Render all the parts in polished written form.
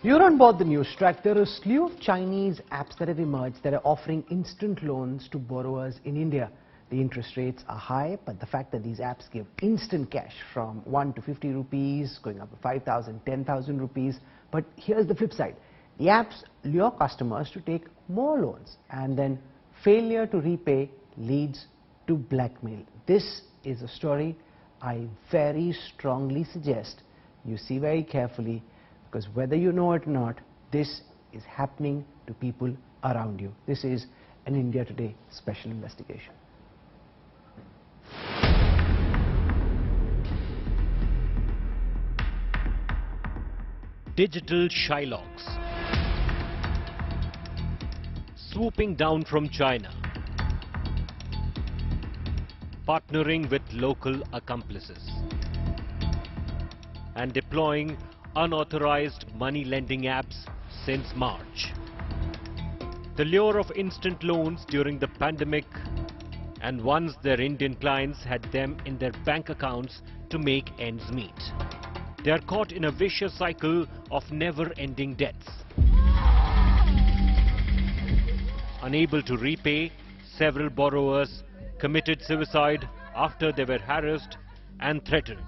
You're on board the Newstrack. There are a slew of Chinese apps that have emerged that are offering instant loans to borrowers in India. The interest rates are high, but the fact that these apps give instant cash from 1 to 50 rupees, going up to 5,000, 10,000 rupees. But here's the flip side. The apps lure customers to take more loans, and then failure to repay leads to blackmail. This is a story I very strongly suggest you see very carefully, because whether you know it or not, this is happening to people around you. This is an India Today special investigation. Digital Shylocks swooping down from China, partnering with local accomplices, and deploying unauthorized money lending apps since March. The lure of instant loans during the pandemic, and once their Indian clients had them in their bank accounts to make ends meet. They are caught in a vicious cycle of never-ending debts. Unable to repay, several borrowers committed suicide after they were harassed and threatened.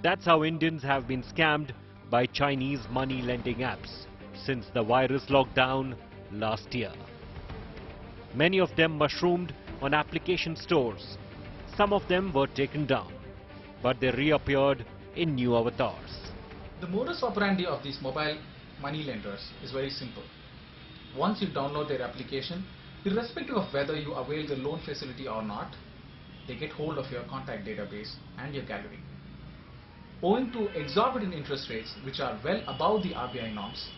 That's how Indians have been scammed by Chinese money lending apps since the virus lockdown last year. Many of them mushroomed on application stores. Some of them were taken down, but they reappeared in new avatars. The modus operandi of these mobile money lenders is very simple. Once you download their application, irrespective of whether you avail the loan facility or not, they get hold of your contact database and your gallery. Owing to exorbitant interest rates, which are well above the RBI norms,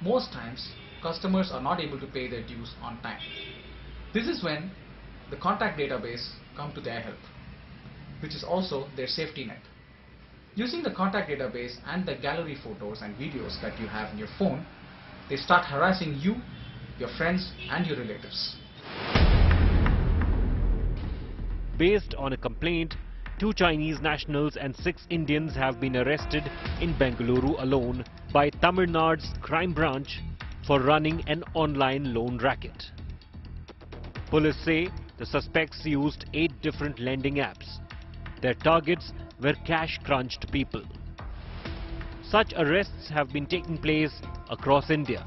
most times customers are not able to pay their dues on time. This is when the contact database come to their help, which is also their safety net. Using the contact database and the gallery photos and videos that you have in your phone, they start harassing you, your friends and your relatives. Based on a complaint, 2 Chinese nationals and 6 Indians have been arrested in Bengaluru alone by Tamil Nadu's crime branch for running an online loan racket. Police say the suspects used 8 different lending apps. Their targets were cash-crunched people. Such arrests have been taking place across India.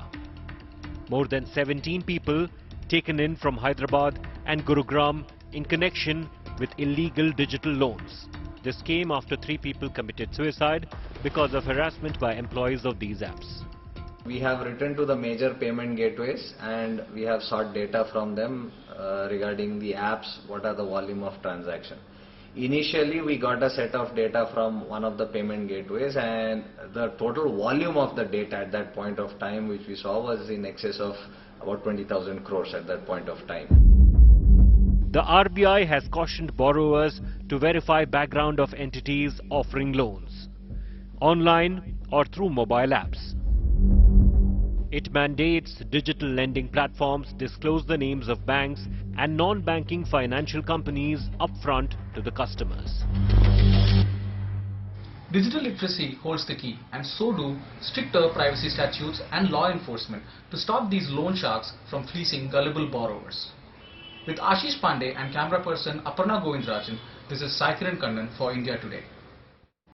More than 17 people taken in from Hyderabad and Gurugram in connection with illegal digital loans. This came after 3 people committed suicide because of harassment by employees of these apps. We have written to the major payment gateways and we have sought data from them regarding the apps, what are the volume of transaction. Initially we got a set of data from one of the payment gateways, and the total volume of the data at that point of time which we saw was in excess of about 20,000 crores at that point of time. The RBI has cautioned borrowers to verify background of entities offering loans, online or through mobile apps. It mandates digital lending platforms disclose the names of banks and non-banking financial companies upfront to the customers. Digital literacy holds the key, and so do stricter privacy statutes and law enforcement to stop these loan sharks from fleecing gullible borrowers. With Ashish Pandey and camera person Aparna Govindrajan, this is Sai Kiran Kannan for India Today.